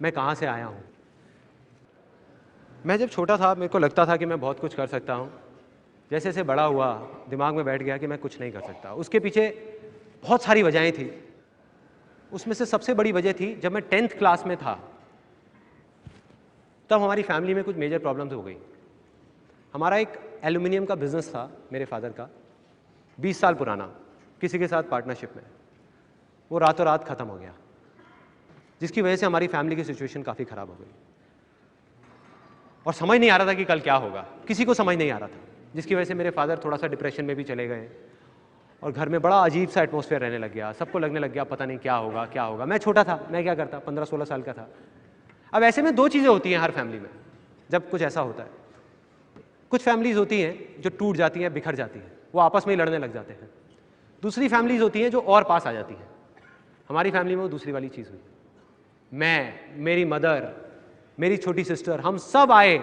मैं कहाँ से आया हूँ। मैं जब छोटा था मेरे को लगता था कि मैं बहुत कुछ कर सकता हूँ। जैसे जैसे बड़ा हुआ दिमाग में बैठ गया कि मैं कुछ नहीं कर सकता। उसके पीछे बहुत सारी वजहें थी। उसमें से सबसे बड़ी वजह थी जब मैं 10th क्लास में था, तब हमारी फैमिली में कुछ मेजर प्रॉब्लम्स हो गई। हमारा एक एल्यूमिनियम का बिजनेस था मेरे फादर का, 20 साल पुराना, किसी के साथ पार्टनरशिप में। वो रातों रात ख़त्म हो गया, जिसकी वजह से हमारी फैमिली की सिचुएशन काफ़ी ख़राब हो गई और समझ नहीं आ रहा था कि कल क्या होगा। किसी को समझ नहीं आ रहा था, जिसकी वजह से मेरे फादर थोड़ा सा डिप्रेशन में भी चले गए और घर में बड़ा अजीब सा एटमॉस्फेयर रहने लग गया। सबको लगने लग गया पता नहीं क्या होगा क्या होगा। मैं छोटा था, मैं क्या करता, 15-16 साल का था। अब ऐसे में दो चीज़ें होती हैं हर फैमिली में जब कुछ ऐसा होता है। कुछ फैमिलीज होती हैं जो टूट जाती हैं, बिखर जाती हैं, वो आपस में ही लड़ने लग जाते हैं। दूसरी फैमिलीज होती हैं जो और पास आ जाती हैं। हमारी फैमिली में वो दूसरी वाली चीज़ हुई। मैं, मेरी मदर, मेरी छोटी सिस्टर, हम सब आए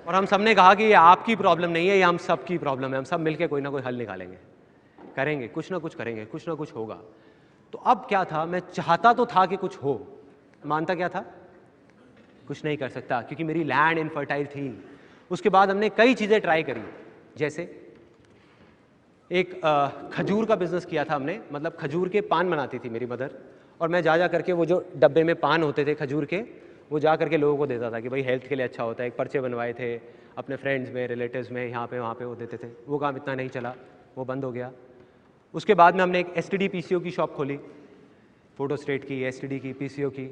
और हम सब ने कहा कि ये आपकी प्रॉब्लम नहीं है, ये हम सब की प्रॉब्लम है। हम सब मिलकर कोई ना कोई हल निकालेंगे, करेंगे, कुछ ना कुछ करेंगे, कुछ ना कुछ होगा। तो अब क्या था, मैं चाहता तो था कि कुछ हो, मानता क्या था, कुछ नहीं कर सकता क्योंकि मेरी लैंड इनफर्टाइल थी। उसके बाद हमने कई चीज़ें ट्राई करी, जैसे एक खजूर का बिजनेस किया था हमने। मतलब खजूर के पान बनाती थी मेरी मदर, और मैं जा जा करके वो जो डब्बे में पान होते थे खजूर के, वो जा करके लोगों को देता था कि भाई हेल्थ के लिए अच्छा होता है। एक पर्चे बनवाए थे अपने फ्रेंड्स में, रिलेटिव्स में, यहाँ पे वहाँ पे वो देते थे। वो काम इतना नहीं चला, वो बंद हो गया। उसके बाद में हमने एक STD PCO की शॉप खोली, फोटो स्टेट की, STD की, PCO की।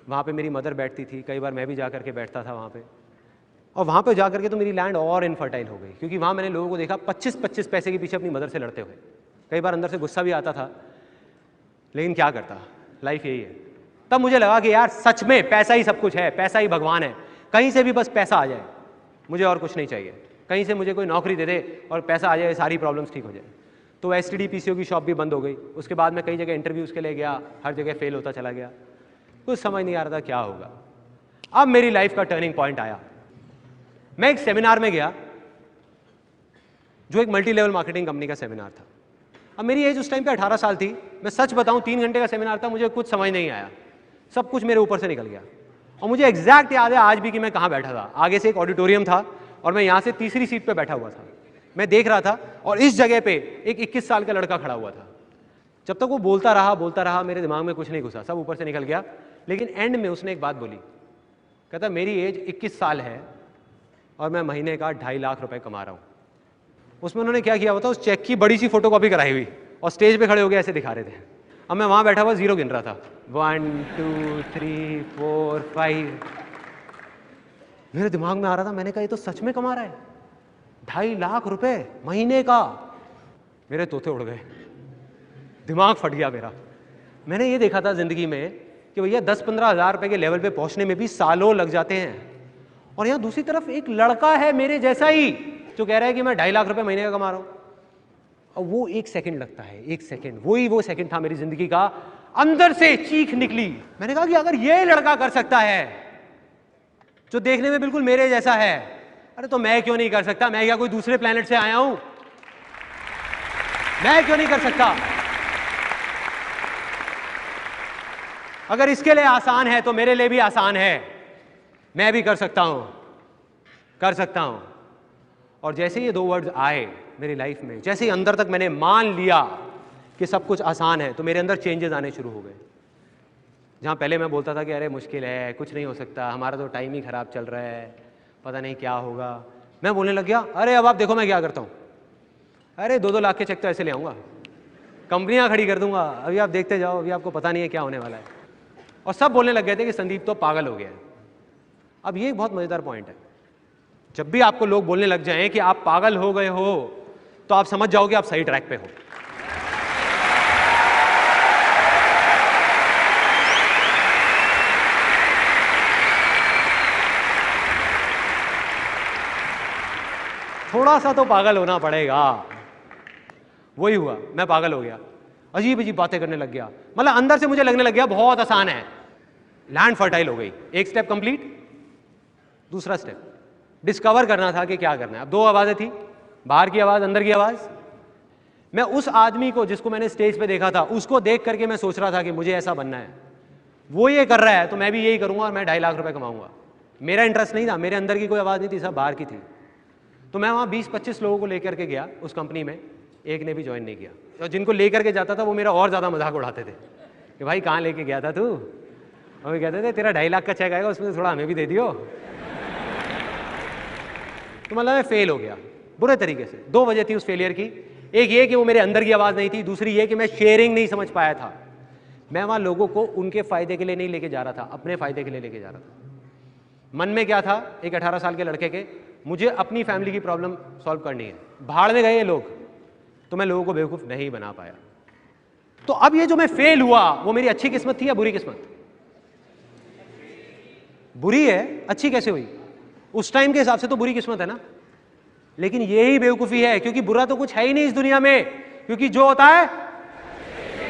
वहाँ पे मेरी मदर बैठती थी, कई बार मैं भी जा करके बैठता था वहाँ पे। और वहाँ पे जा करके तो मेरी लैंड और इनफर्टाइल हो गई, क्योंकि वहाँ मैंने लोगों को देखा 25-25 पैसे के पीछे अपनी मदर से लड़ते हुए। कई बार अंदर से गुस्सा भी आता था, लेकिन क्या करता, लाइफ यही है। तब मुझे लगा कि यार सच में पैसा ही सब कुछ है, पैसा ही भगवान है। कहीं से भी बस पैसा आ जाए, मुझे और कुछ नहीं चाहिए। कहीं से मुझे कोई नौकरी दे दे और पैसा आ जाए, सारी प्रॉब्लम्स ठीक हो जाए। तो STD PCO की शॉप भी बंद हो गई। उसके बाद मैं कई जगह इंटरव्यूज़ के लिए गया, हर जगह फेल होता चला गया, कुछ समझ नहीं आ रहा था क्या होगा। अब मेरी लाइफ का टर्निंग पॉइंट आया। मैं एक सेमिनार में गया जो एक मल्टी लेवल मार्केटिंग कंपनी का सेमिनार था। अब मेरी एज उस टाइम पे 18 साल थी। मैं सच बताऊं, 3 घंटे का सेमिनार था, मुझे कुछ समझ नहीं आया, सब कुछ मेरे ऊपर से निकल गया। और मुझे एग्जैक्ट याद है आज भी कि मैं कहाँ बैठा था। आगे से एक ऑडिटोरियम था और मैं यहाँ से तीसरी सीट पे बैठा हुआ था। मैं देख रहा था और इस जगह पे एक 21 साल का लड़का खड़ा हुआ था। जब तक वो बोलता रहा, मेरे दिमाग में कुछ नहीं घुसा, सब ऊपर से निकल गया। लेकिन एंड में उसने एक बात बोली, कहता मेरी एज 21 साल है और मैं महीने का 2.5 लाख रुपए कमा रहा हूँ। उसमें उन्होंने क्या किया होता, उस चेक की बड़ी सी फोटोकॉपी कराई हुई और स्टेज पे खड़े हो गए ऐसे दिखा रहे थे। अब मैं वहाँ बैठा हुआ जीरो गिन रहा था, 1 2 3 4 5। मेरे दिमाग में आ रहा था, मैंने कहा ये तो सच में कमा रहा है 2.5 लाख रुपए महीने का। मेरे तोते उड़ गए, दिमाग फट गया मेरा। मैंने ये देखा था जिंदगी में कि भैया 10-15 हज़ार रुपए के लेवल पे पहुंचने में भी सालों लग जाते हैं, और यहाँ दूसरी तरफ एक लड़का है मेरे जैसा ही जो कह रहा है कि मैं 2.5 लाख रुपए महीने का कमा रहा हूं। और वो 1 सेकंड लगता है, 1 सेकंड, वो सेकंड था मेरी जिंदगी का। अंदर से चीख निकली। मैंने कहा कि अगर ये लड़का कर सकता है जो देखने में बिल्कुल मेरे जैसा है, अरे तो मैं क्यों नहीं कर सकता? मैं क्या कोई दूसरे प्लेनेट से आया हूं? मैं क्यों नहीं कर सकता? अगर इसके लिए आसान है तो मेरे लिए भी आसान है। मैं भी कर सकता हूं, कर सकता हूं। और जैसे ये 2 वर्ड्स आए मेरी लाइफ में, जैसे ही अंदर तक मैंने मान लिया कि सब कुछ आसान है, तो मेरे अंदर चेंजेस आने शुरू हो गए। जहां पहले मैं बोलता था कि अरे मुश्किल है, कुछ नहीं हो सकता, हमारा तो टाइम ही खराब चल रहा है, पता नहीं क्या होगा, मैं बोलने लग गया अरे अब आप देखो मैं क्या करता हूं। अरे 2-2 लाख के चेक तो ऐसे ले आऊंगा, कंपनियां खड़ी कर दूंगा, अभी आप देखते जाओ, अभी आपको पता नहीं है क्या होने वाला है। और सब बोलने लग गए थे कि संदीप तो पागल हो गया है। अब ये एक बहुत मजेदार पॉइंट है, जब भी आपको लोग बोलने लग जाएं कि आप पागल हो गए हो, तो आप समझ जाओ कि आप सही ट्रैक पे हो। थोड़ा सा तो पागल होना पड़ेगा। वही हुआ, मैं पागल हो गया, अजीब अजीब बातें करने लग गया। मतलब अंदर से मुझे लगने लग गया बहुत आसान है। लैंड फर्टाइल हो गई, एक स्टेप कंप्लीट। दूसरा स्टेप डिस्कवर करना था कि क्या करना है। अब 2 आवाजें थी, बाहर की आवाज, अंदर की आवाज। मैं उस आदमी को जिसको मैंने स्टेज पे देखा था, उसको देख करके मैं सोच रहा था कि मुझे ऐसा बनना है। वो ये कर रहा है तो मैं भी यही करूंगा और मैं 2.5 लाख रुपए कमाऊंगा। मेरा इंटरेस्ट नहीं था, मेरे अंदर की कोई आवाज़ नहीं थी, सब बाहर की थी। तो मैं वहाँ 20-25 लोगों को लेकर के गया उस कंपनी में, एक ने भी ज्वाइन नहीं किया। और जिनको लेकर के जाता था वो मेरा और ज़्यादा मजाक उड़ाते थे कि भाई कहाँ लेके गया था तू, और वो कहते थे तेरा 2.5 लाख का चेक आएगा उसमें से थोड़ा हमें भी दे दियो। तो मतलब मैं फेल हो गया बुरे तरीके से। 2 वजह थी उस फेलियर की, एक ये कि वो मेरे अंदर की आवाज़ नहीं थी, दूसरी ये कि मैं शेयरिंग नहीं समझ पाया था। मैं वहाँ लोगों को उनके फ़ायदे के लिए नहीं लेके जा रहा था, अपने फ़ायदे के लिए लेके जा रहा था। मन में क्या था एक 18 साल के लड़के के, मुझे अपनी फैमिली की प्रॉब्लम सॉल्व करनी है। भाड़ में गए ये लोग, तो मैं लोगों को बेवकूफ़ नहीं बना पाया। तो अब ये जो मैं फेल हुआ वो मेरी अच्छी किस्मत थी या बुरी किस्मत? बुरी है, अच्छी कैसे हुई? उस टाइम के हिसाब से तो बुरी किस्मत है ना। लेकिन यही बेवकूफ़ी है, क्योंकि बुरा तो कुछ है ही नहीं इस दुनिया में, क्योंकि जो होता है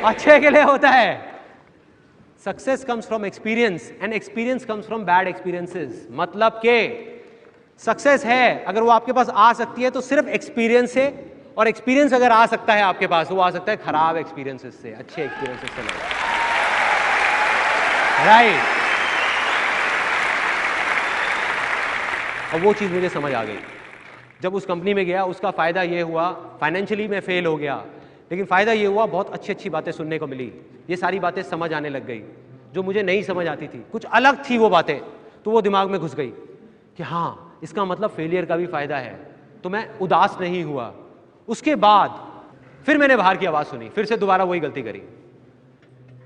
अच्छे के लिए होता है। Success comes from experience and experience comes from bad experiences. मतलब के सक्सेस है अगर वो आपके पास आ सकती है तो सिर्फ एक्सपीरियंस से, और एक्सपीरियंस अगर आ सकता है आपके पास वो आ सकता है खराब एक्सपीरियंसेस से, अच्छे एक्सपीरियंसेस से नहीं। राइट। और वो चीज़ मुझे समझ आ गई जब उस कंपनी में गया। उसका फ़ायदा ये हुआ, फाइनेंशियली मैं फेल हो गया, लेकिन फ़ायदा ये हुआ बहुत अच्छी अच्छी बातें सुनने को मिली। ये सारी बातें समझ आने लग गई जो मुझे नहीं समझ आती थी, कुछ अलग थी वो बातें, तो वो दिमाग में घुस गई कि हाँ इसका मतलब फेलियर का भी फ़ायदा है। तो मैं उदास नहीं हुआ। उसके बाद फिर मैंने बाहर की आवाज़ सुनी, फिर से दोबारा वही गलती करी।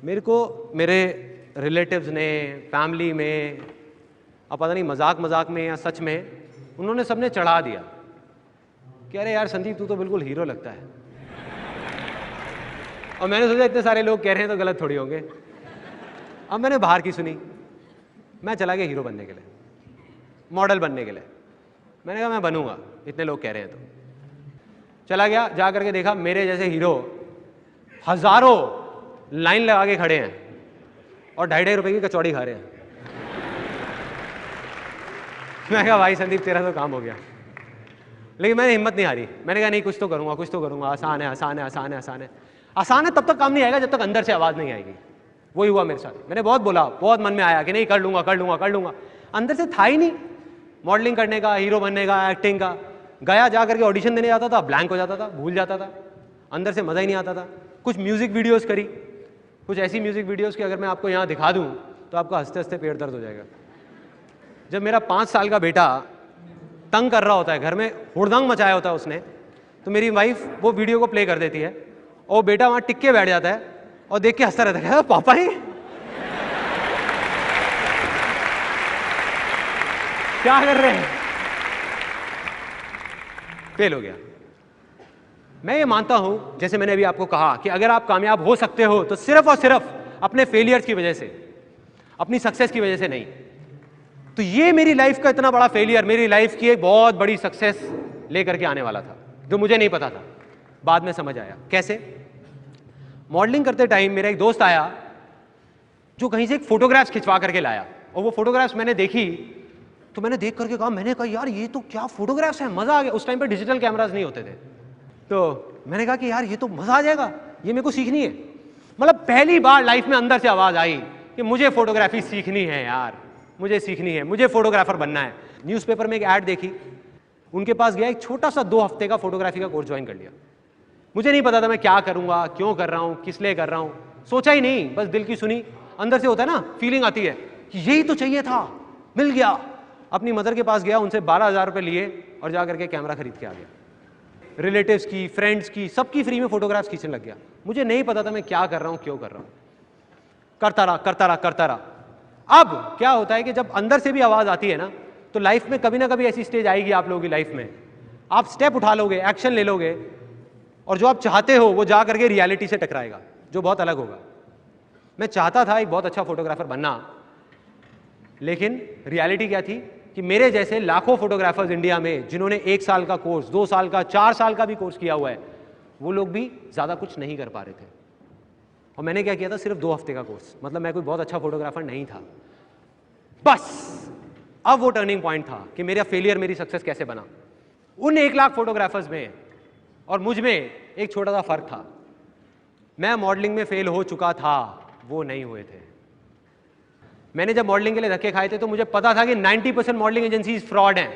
मेरे को मेरे रिलेटिव्स ने, फैमिली में, अब पता नहीं मजाक मजाक में या सच में, उन्होंने सबने चढ़ा दिया कि अरे यार संदीप तू तो बिल्कुल हीरो लगता है। और मैंने सोचा इतने सारे लोग कह रहे हैं तो गलत थोड़ी होंगे। अब मैंने बाहर की सुनी, मैं चला गया हीरो बनने के लिए, मॉडल बनने के लिए। मैंने कहा मैं बनूंगा, इतने लोग कह रहे हैं तो। चला गया, जा करके देखा मेरे जैसे हीरो हजारों लाइन लगा के खड़े हैं और 2.5 रुपए की कचौड़ी खा रहे हैं। मैं कहा भाई संदीप तेरा तो काम हो गया। लेकिन मैंने हिम्मत नहीं हारी, मैंने कहा नहीं कुछ तो करूंगा, कुछ तो करूंगा, आसान है आसान है आसान है आसान है। आसान है तब तक काम नहीं आएगा जब तक अंदर से आवाज़ नहीं आएगी। वही हुआ मेरे साथ। मैंने बहुत बोला, बहुत मन में आया कि नहीं कर लूंगा कर लूंगा कर लूंगा, अंदर से था ही नहीं मॉडलिंग करने का, हीरो बनने का, एक्टिंग का। गया जा करके ऑडिशन देने जाता था, ब्लैंक हो जाता था, भूल जाता था, अंदर से मज़ा ही नहीं आता था। कुछ म्यूज़िक वीडियोज़ करी, कुछ ऐसी म्यूज़िक वीडियोज़ की अगर मैं आपको यहाँ दिखा दूँ तो आपका हंसते हंसते पेट दर्द हो जाएगा। जब मेरा 5 साल का बेटा तंग कर रहा होता है घर में, हुड़दंग मचाया होता है उसने, तो मेरी वाइफ वो वीडियो को प्ले कर देती है और बेटा वहाँ टिक के बैठ जाता है और देख के हंसता रहता है, पापा ही क्या कर रहे हैं। फेल हो गया। मैं ये मानता हूं, जैसे मैंने अभी आपको कहा, कि अगर आप कामयाब हो सकते हो तो सिर्फ और सिर्फ अपने फेलियर्स की वजह से, अपनी सक्सेस की वजह से नहीं। तो ये मेरी लाइफ का इतना बड़ा फेलियर मेरी लाइफ की एक बहुत बड़ी सक्सेस लेकर के आने वाला था, जो मुझे नहीं पता था। बाद में समझ आया। कैसे? मॉडलिंग करते टाइम मेरा एक दोस्त आया जो कहीं से एक फोटोग्राफ्स खिंचवा करके लाया, और वो फोटोग्राफ्स मैंने देखी तो मैंने देख करके कहा, मैंने कहा यार ये तो क्या फोटोग्राफ्स हैं, मजा आ गया। उस टाइम पे डिजिटल कैमरास नहीं होते थे, तो मैंने कहा कि यार ये तो मजा आ जाएगा, ये मेरे को सीखनी है। मतलब पहली बार लाइफ में अंदर से आवाज आई कि मुझे फोटोग्राफी सीखनी है यार, मुझे सीखनी है, मुझे फोटोग्राफर बनना है। न्यूज़पेपर में एक ऐड देखी, उनके पास गया, एक छोटा सा 2 हफ्ते का फोटोग्राफी का कोर्स ज्वाइन कर लिया। मुझे नहीं पता था मैं क्या करूंगा, क्यों कर रहा हूं, किस लिए कर रहा हूं, सोचा ही नहीं, बस दिल की सुनी। अंदर से होता है ना, फीलिंग आती है कि यही तो चाहिए था, मिल गया। अपनी मदर के पास गया, उनसे 12,000 रुपये लिए और जा करके कैमरा खरीद के आ गया। रिलेटिव्स की, फ्रेंड्स की, सबकी फ्री में फोटोग्राफ्स खींचने लग गया। मुझे नहीं पता था मैं क्या कर रहा हूं, क्यों कर रहा हूं, करता रहा करता रहा करता रहा। अब क्या होता है कि जब अंदर से भी आवाज आती है ना, तो लाइफ में कभी ना कभी ऐसी स्टेज आएगी आप लोगों की लाइफ में, आप स्टेप उठा लोगे, एक्शन ले लोगे, और जो आप चाहते हो वो जा करके रियलिटी से टकराएगा, जो बहुत अलग होगा। मैं चाहता था एक बहुत अच्छा फोटोग्राफर बनना, लेकिन रियलिटी क्या थी कि मेरे जैसे लाखों फोटोग्राफर्स इंडिया में, जिन्होंने 1 साल का कोर्स, 2 साल का, 4 साल का भी कोर्स किया हुआ है, वो लोग भी ज़्यादा कुछ नहीं कर पा रहे थे। और मैंने क्या किया था, सिर्फ 2 हफ्ते का कोर्स। मतलब मैं कोई बहुत अच्छा फोटोग्राफर नहीं था। बस अब वो टर्निंग पॉइंट था कि मेरा फेलियर मेरी सक्सेस कैसे बना। उन 1 लाख फोटोग्राफर्स में और मुझ में एक छोटा सा फर्क था। मैं मॉडलिंग में फेल हो चुका था, वो नहीं हुए थे। मैंने जब मॉडलिंग के लिए धक्के खाए थे तो मुझे पता था कि 90% मॉडलिंग एजेंसीज फ्रॉड हैं।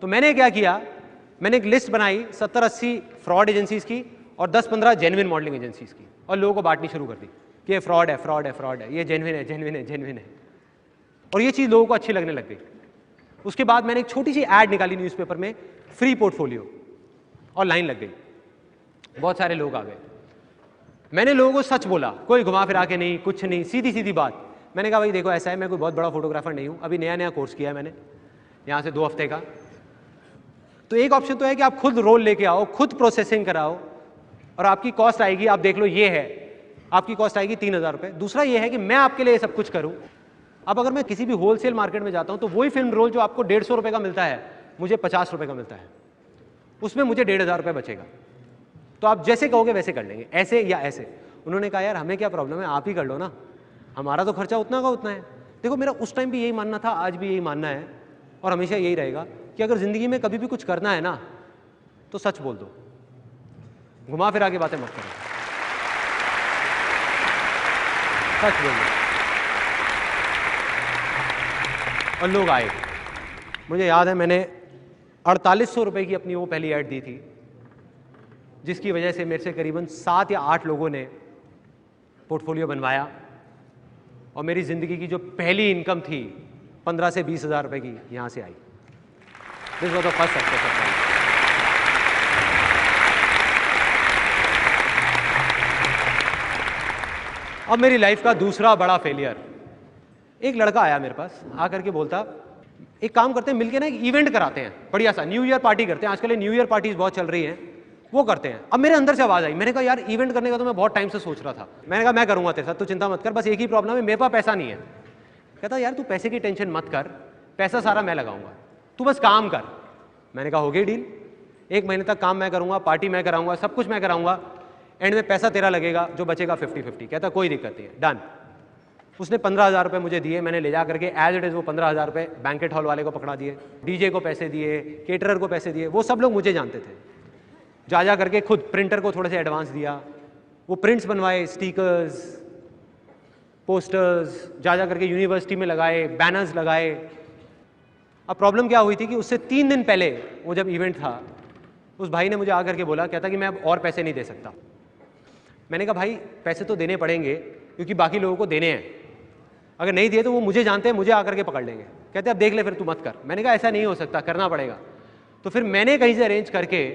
तो मैंने क्या किया, मैंने एक लिस्ट बनाई 70-80 फ्रॉड एजेंसीज की और 10-15 जेन्युइन मॉडलिंग एजेंसीज की, और लोगों को बांटनी शुरू कर दी कि ये फ्रॉड है, फ्रॉड है, फ्रॉड है, ये जेन्युइन है, जेन्युइन है, जेन्युइन है। और ये चीज़ लोगों को अच्छी लगने लग गई। उसके बाद मैंने एक छोटी सी ऐड निकाली न्यूज़पेपर में, फ्री पोर्टफोलियो, और लाइन लग गई, बहुत सारे लोग आ गए। मैंने लोगों को सच बोला, कोई घुमा फिरा के नहीं, कुछ नहीं, सीधी सीधी बात। मैंने कहा भाई देखो ऐसा है, मैं कोई बहुत बड़ा फोटोग्राफर नहीं हूँ, अभी नया नया कोर्स किया है मैंने यहाँ से 2 हफ्ते का। तो एक ऑप्शन तो है कि आप खुद रोल लेके आओ, खुद प्रोसेसिंग कराओ, और आपकी कॉस्ट आएगी, आप देख लो ये है, आपकी कॉस्ट आएगी 3,000 रुपये। दूसरा ये है कि मैं आपके लिए सब कुछ करूँ। अब अगर मैं किसी भी होलसेल मार्केट में जाता हूँ तो वही फिल्म रोल जो आपको 150 रुपये का मिलता है, मुझे 50 रुपये का मिलता है, उसमें मुझे 1,500 रुपये बचेगा। तो आप जैसे कहोगे वैसे कर लेंगे, ऐसे या ऐसे। उन्होंने कहा यार हमें क्या प्रॉब्लम है, आप ही कर लो ना, हमारा तो खर्चा उतना का उतना है। देखो मेरा उस टाइम भी यही मानना था, आज भी यही मानना है, और हमेशा यही रहेगा कि अगर ज़िंदगी में कभी भी कुछ करना है ना तो सच बोल दो, घुमा फिरा के बातें मत करो, सच बोल दो। और लोग आए। मुझे याद है मैंने 4800 रुपये की अपनी वो पहली ऐड दी थी, जिसकी वजह से मेरे से करीबन 7 या 8 लोगों ने पोर्टफोलियो बनवाया, और मेरी ज़िंदगी की जो पहली इनकम थी 15 से 20 हज़ार रुपये की यहाँ से आई। This was the first success of my. अब मेरी लाइफ का दूसरा बड़ा फेलियर, एक लड़का आया मेरे पास, आकर के बोलता एक काम करते हैं मिलके ना, एक इवेंट कराते हैं बढ़िया सा, न्यू ईयर पार्टी करते हैं, आजकल न्यू ईयर पार्टीज बहुत चल रही हैं, वो करते हैं। अब मेरे अंदर से आवाज़ आई, मैंने कहा यार इवेंट करने का तो मैं बहुत टाइम से सोच रहा था। मैंने कहा मैं करूँगा तेरे साथ, तू चिंता मत कर, बस एक ही प्रॉब्लम है, मेरे पास पैसा नहीं है। कहता यार तू पैसे की टेंशन मत कर, पैसा सारा मैं लगाऊंगा, तू बस काम कर। मैंने कहा हो गई डील, 1 महीने तक काम मैं करूँगा, पार्टी मैं कराऊंगा, सब कुछ मैं कराऊंगा, एंड में पैसा तेरा लगेगा, जो बचेगा 50-50। कहता कोई दिक्कत नहीं है, डन। उसने 15,000 रुपये मुझे दिए, मैंने ले जा करके एज इट इज़ वो 15,000 रुपये बैंकेट हॉल वाले को पकड़ा दिए, डीजे को पैसे दिए, केटरर को पैसे दिए, वो सब लोग मुझे जानते थे। जा करके खुद प्रिंटर को थोड़े से एडवांस दिया, वो प्रिंट्स बनवाए, स्टिकर्स, पोस्टर्स, जा करके यूनिवर्सिटी में लगाए, बैनर्स लगाए। अब प्रॉब्लम क्या हुई थी कि उससे 3 दिन पहले वो जब इवेंट था, उस भाई ने मुझे आकर के बोला, कहता कि मैं अब और पैसे नहीं दे सकता। मैंने कहा भाई पैसे तो देने पड़ेंगे क्योंकि बाकी लोगों को देने हैं, अगर नहीं दिए तो वो मुझे जानते हैं, मुझे आकर के पकड़ लेंगे। कहते अब देख ले फिर तू मत कर। मैंने कहा ऐसा नहीं हो सकता, करना पड़ेगा। तो फिर मैंने कहीं से अरेंज करके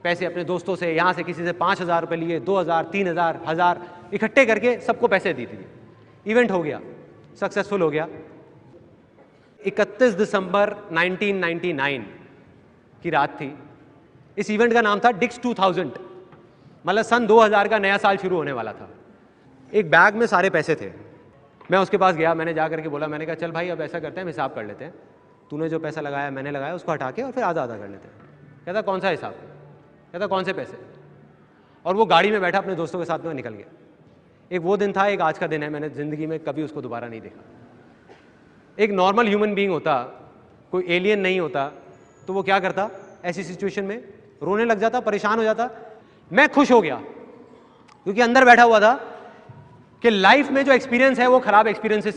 पैसे अपने दोस्तों से, यहाँ से किसी से 5,000 रुपये लिए, 2,000, 3,000, 1,000 इकट्ठे करके सबको पैसे दी थी। इवेंट हो गया, सक्सेसफुल हो गया। 31 दिसंबर 1999 की रात थी। इस इवेंट का नाम था डिक्स 2000, मतलब सन 2000 का नया साल शुरू होने वाला था। एक बैग में सारे पैसे थे। मैं उसके पास गया, मैंने जा करके बोला, मैंने कहा चल भाई अब ऐसा करते हैं, हम हिसाब कर लेते हैं, तूने जो पैसा लगाया मैंने लगाया, उसको हटा के और फिर आधा आधा कर लेते हैं। कहता कौन सा हिसाब? कहता कौन से पैसे? और वो गाड़ी में बैठा अपने दोस्तों के साथ में निकल गया। एक वो दिन था, एक आज का दिन है, मैंने ज़िंदगी में कभी उसको दोबारा नहीं देखा। एक नॉर्मल ह्यूमन बीइंग होता, कोई एलियन नहीं होता, तो वो क्या करता ऐसी सिचुएशन में? रोने लग जाता, परेशान हो जाता। मैं खुश हो गया क्योंकि अंदर बैठा हुआ था कि लाइफ में जो एक्सपीरियंस है वो खराब एक्सपीरियंसेस से